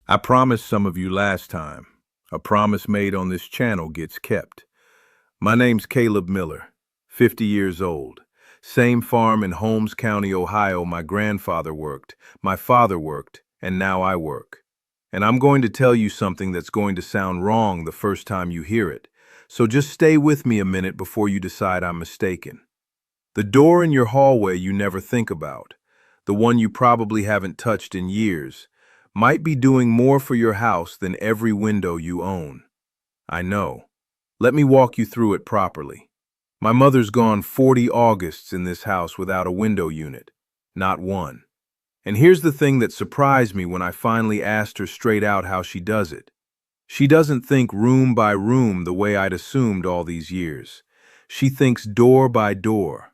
I promised some of you last time. A promise made on this channel gets kept. My name's Caleb Miller, 50 years old. Same farm in Holmes County, Ohio my grandfather worked, my father worked, and now I work. And I'm going to tell you something that's going to sound wrong the first time you hear it. So just stay with me a minute before you decide I'm mistaken. The door in your hallway you never think about, the one you probably haven't touched in years, might be doing more for your house than every window you own. I know. Let me walk you through it properly. My mother's gone 40 Augusts in this house without a window unit. Not one. And here's the thing that surprised me when I finally asked her straight out how she does it. She doesn't think room by room the way I'd assumed all these years. She thinks door by door.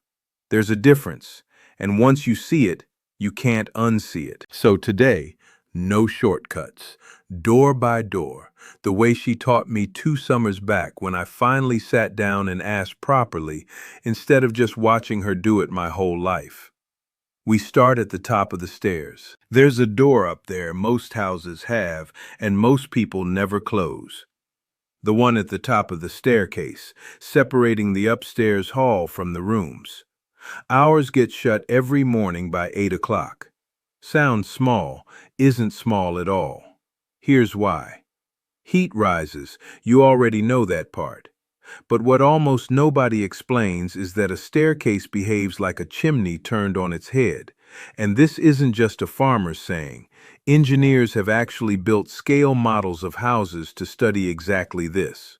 There's a difference, and once you see it, you can't unsee it. So today, no shortcuts, door by door, the way she taught me 2 summers back when I finally sat down and asked properly instead of just watching her do it my whole life. We start at the top of the stairs. There's a door up there most houses have, and most people never close. The one at the top of the staircase, separating the upstairs hall from the rooms. Ours gets shut every morning by 8 o'clock. Sounds small, isn't small at all. Here's why. Heat rises, you already know that part. But what almost nobody explains is that a staircase behaves like a chimney turned on its head. And this isn't just a farmer's saying. Engineers have actually built scale models of houses to study exactly this.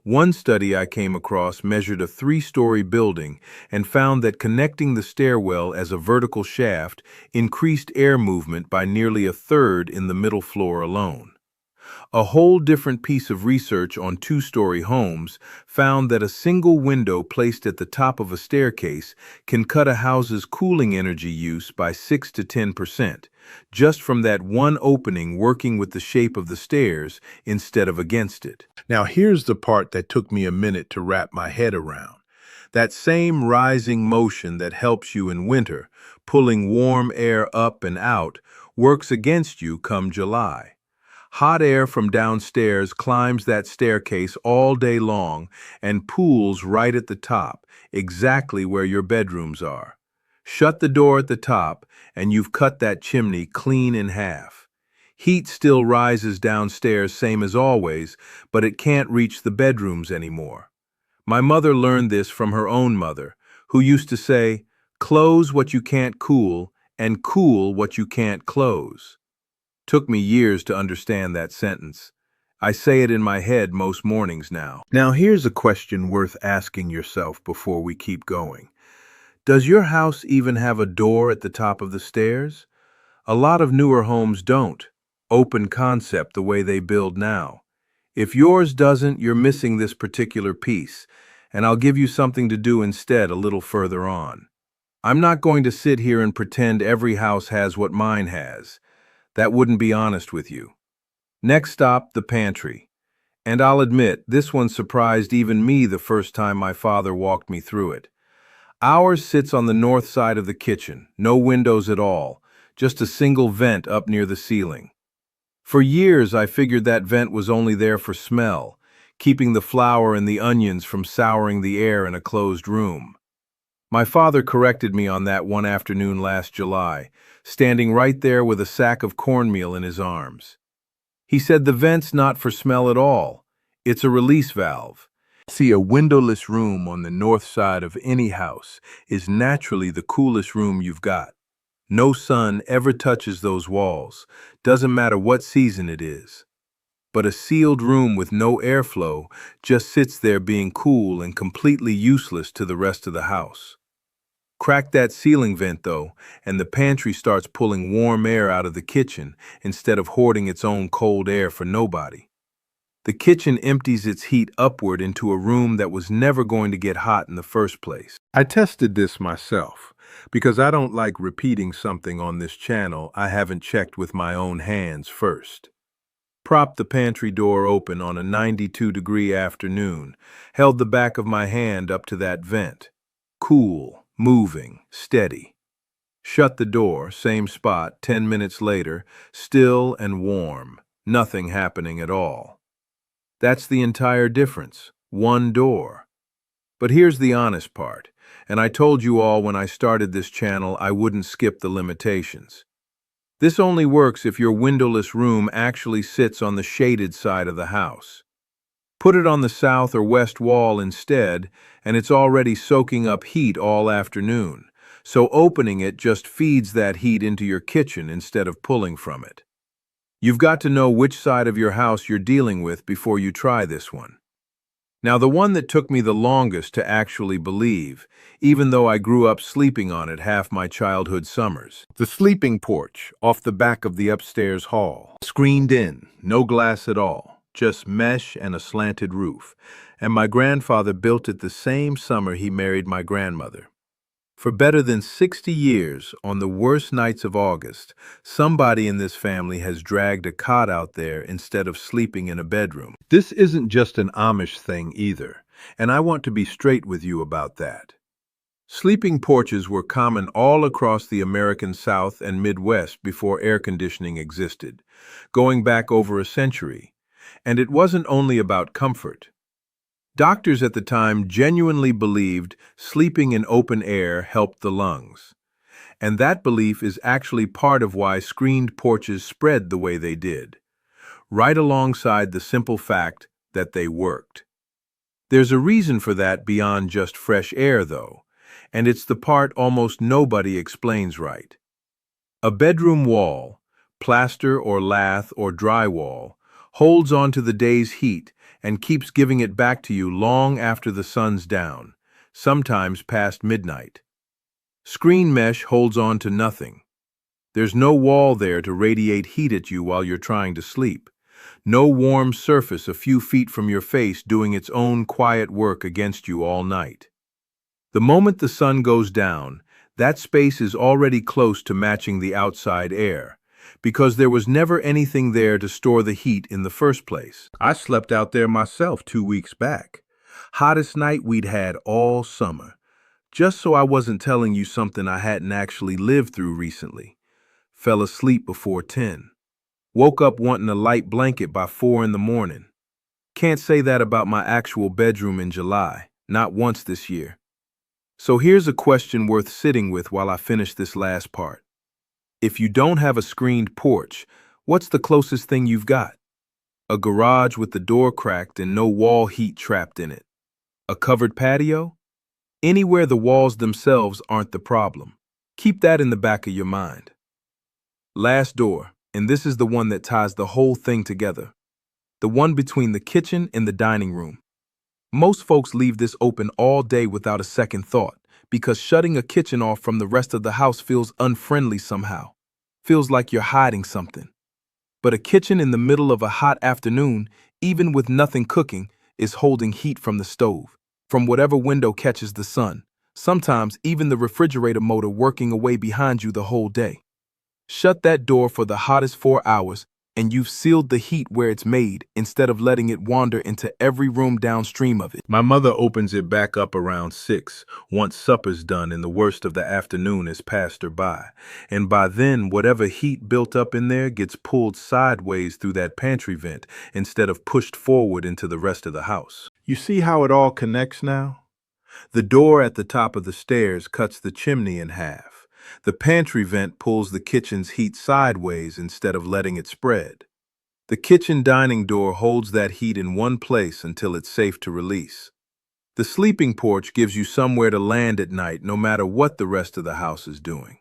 One study I came across measured a 3-story building and found that connecting the stairwell as a vertical shaft increased air movement by nearly a third in the middle floor alone. A whole different piece of research on 2-story homes found that a single window placed at the top of a staircase can cut a house's cooling energy use by 6 to 10%, just from that one opening working with the shape of the stairs instead of against it. Now here's the part that took me a minute to wrap my head around. That same rising motion that helps you in winter, pulling warm air up and out, works against you come July. Hot air from downstairs climbs that staircase all day long and pools right at the top, exactly where your bedrooms are. Shut the door at the top, and you've cut that chimney clean in half. Heat still rises downstairs same as always, but it can't reach the bedrooms anymore. My mother learned this from her own mother, who used to say, "Close what you can't cool, and cool what you can't close." Took me years to understand that sentence. I say it in my head most mornings now. Now here's a question worth asking yourself before we keep going. Does your house even have a door at the top of the stairs? A lot of newer homes don't. Open concept the way they build now. If yours doesn't, you're missing this particular piece, and I'll give you something to do instead a little further on. I'm not going to sit here and pretend every house has what mine has. That wouldn't be honest with you. Next stop, the pantry. And I'll admit, this one surprised even me the first time my father walked me through it. Ours sits on the north side of the kitchen, no windows at all, just a single vent up near the ceiling. For years I figured that vent was only there for smell, keeping the flour and the onions from souring the air in a closed room. My father corrected me on that one afternoon last July, standing right there with a sack of cornmeal in his arms. He said the vent's not for smell at all. It's a release valve. See, a windowless room on the north side of any house is naturally the coolest room you've got. No sun ever touches those walls, doesn't matter what season it is. But a sealed room with no airflow just sits there being cool and completely useless to the rest of the house. Crack that ceiling vent, though, and the pantry starts pulling warm air out of the kitchen instead of hoarding its own cold air for nobody. The kitchen empties its heat upward into a room that was never going to get hot in the first place. I tested this myself, because I don't like repeating something on this channel I haven't checked with my own hands first. Propped the pantry door open on a 92-degree afternoon, held the back of my hand up to that vent. Cool. Moving, steady. Shut the door, same spot, 10 minutes later, still and warm. nothing happening at all. That's the entire difference. One door. But here's the honest part, and I told you all when I started this channel I wouldn't skip the limitations. This only works if your windowless room actually sits on the shaded side of the house. Put it on the south or west wall instead, and it's already soaking up heat all afternoon, so opening it just feeds that heat into your kitchen instead of pulling from it. You've got to know which side of your house you're dealing with before you try this one. Now, the one that took me the longest to actually believe, even though I grew up sleeping on it half my childhood summers. The sleeping porch off the back of the upstairs hall. Screened in, no glass at all, just mesh and a slanted roof. And my grandfather built it the same summer he married my grandmother. For better than 60 years, on the worst nights of August, somebody in this family has dragged a cot out there instead of sleeping in a bedroom. This isn't just an Amish thing either, and I want to be straight with you about that. Sleeping porches were common all across the American South and Midwest before air conditioning existed, going back over a century. And it wasn't only about comfort. Doctors at the time genuinely believed sleeping in open air helped the lungs. And that belief is actually part of why screened porches spread the way they did, right alongside the simple fact that they worked. There's a reason for that beyond just fresh air, though, and it's the part almost nobody explains right. A bedroom wall, plaster or lath or drywall, holds on to the day's heat and keeps giving it back to you long after the sun's down, sometimes past midnight. Screen mesh holds on to nothing. There's no wall there to radiate heat at you while you're trying to sleep. No warm surface a few feet from your face doing its own quiet work against you all night. The moment the sun goes down, that space is already close to matching the outside air, because there was never anything there to store the heat in the first place. I slept out there myself 2 weeks back. Hottest night we'd had all summer. Just so I wasn't telling you something I hadn't actually lived through recently. Fell asleep before 10. Woke up wanting a light blanket by 4 in the morning. Can't say that about my actual bedroom in July, not once this year. So here's a question worth sitting with while I finish this last part. If you don't have a screened porch, what's the closest thing you've got? A garage with the door cracked and no wall heat trapped in it. A covered patio? Anywhere the walls themselves aren't the problem. Keep that in the back of your mind. Last door, and this is the one that ties the whole thing together. The one between the kitchen and the dining room. Most folks leave this open all day without a second thought, because shutting a kitchen off from the rest of the house feels unfriendly somehow. Feels like you're hiding something. But a kitchen in the middle of a hot afternoon, even with nothing cooking, is holding heat from the stove, from whatever window catches the sun, sometimes even the refrigerator motor working away behind you the whole day. Shut that door for the hottest 4 hours, and you've sealed the heat where it's made instead of letting it wander into every room downstream of it. My mother opens it back up around 6, once supper's done and the worst of the afternoon has passed her by. And by then, whatever heat built up in there gets pulled sideways through that pantry vent instead of pushed forward into the rest of the house. You see how it all connects now? The door at the top of the stairs cuts the chimney in half. The pantry vent pulls the kitchen's heat sideways instead of letting it spread. The kitchen dining door holds that heat in one place until it's safe to release. The sleeping porch gives you somewhere to land at night no matter what the rest of the house is doing.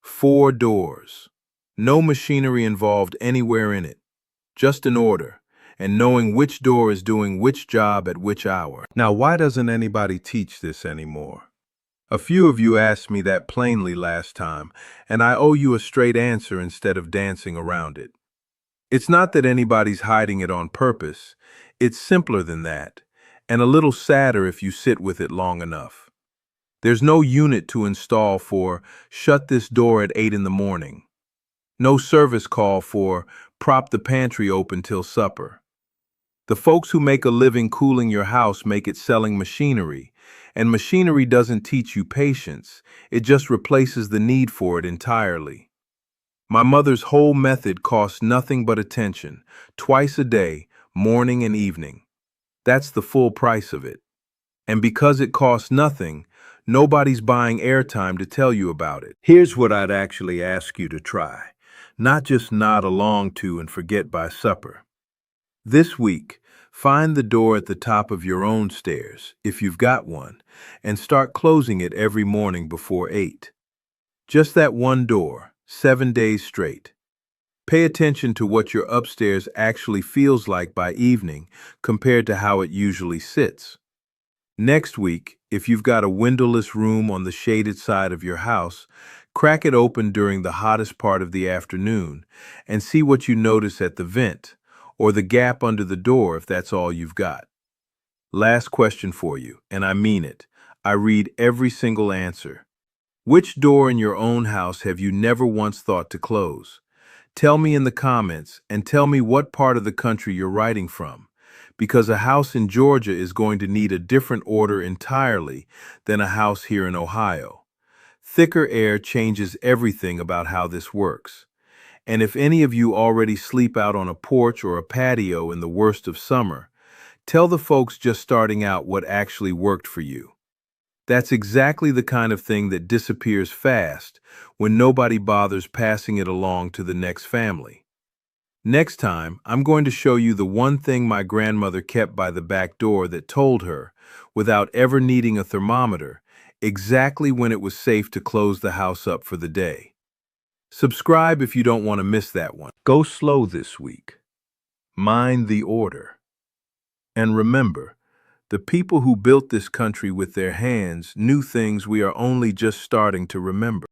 4 doors. No machinery involved anywhere in it. Just an order, and knowing which door is doing which job at which hour. Now, why doesn't anybody teach this anymore? A few of you asked me that plainly last time, and I owe you a straight answer instead of dancing around it. It's not that anybody's hiding it on purpose. It's simpler than that, and a little sadder if you sit with it long enough. There's no unit to install for shut this door at 8 in the morning. No service call for prop the pantry open till supper. The folks who make a living cooling your house make it selling machinery, and machinery doesn't teach you patience, it just replaces the need for it entirely. My mother's whole method costs nothing but attention, twice a day, morning and evening. That's the full price of it. And because it costs nothing, nobody's buying airtime to tell you about it. Here's what I'd actually ask you to try, not just nod along to and forget by supper. This week, find the door at the top of your own stairs, if you've got one, and start closing it every morning before 8. Just that one door, 7 days straight. Pay attention to what your upstairs actually feels like by evening compared to how it usually sits. Next week, if you've got a windowless room on the shaded side of your house, crack it open during the hottest part of the afternoon and see what you notice at the vent, or the gap under the door if that's all you've got. Last question for you, and I mean it. I read every single answer. Which door in your own house have you never once thought to close? Tell me in the comments, and tell me what part of the country you're writing from, because a house in Georgia is going to need a different order entirely than a house here in Ohio. Thicker air changes everything about how this works. And if any of you already sleep out on a porch or a patio in the worst of summer, tell the folks just starting out what actually worked for you. That's exactly the kind of thing that disappears fast when nobody bothers passing it along to the next family. Next time, I'm going to show you the one thing my grandmother kept by the back door that told her, without ever needing a thermometer, exactly when it was safe to close the house up for the day. Subscribe if you don't want to miss that one. Go slow this week. Mind the order. And remember, the people who built this country with their hands knew things we are only just starting to remember.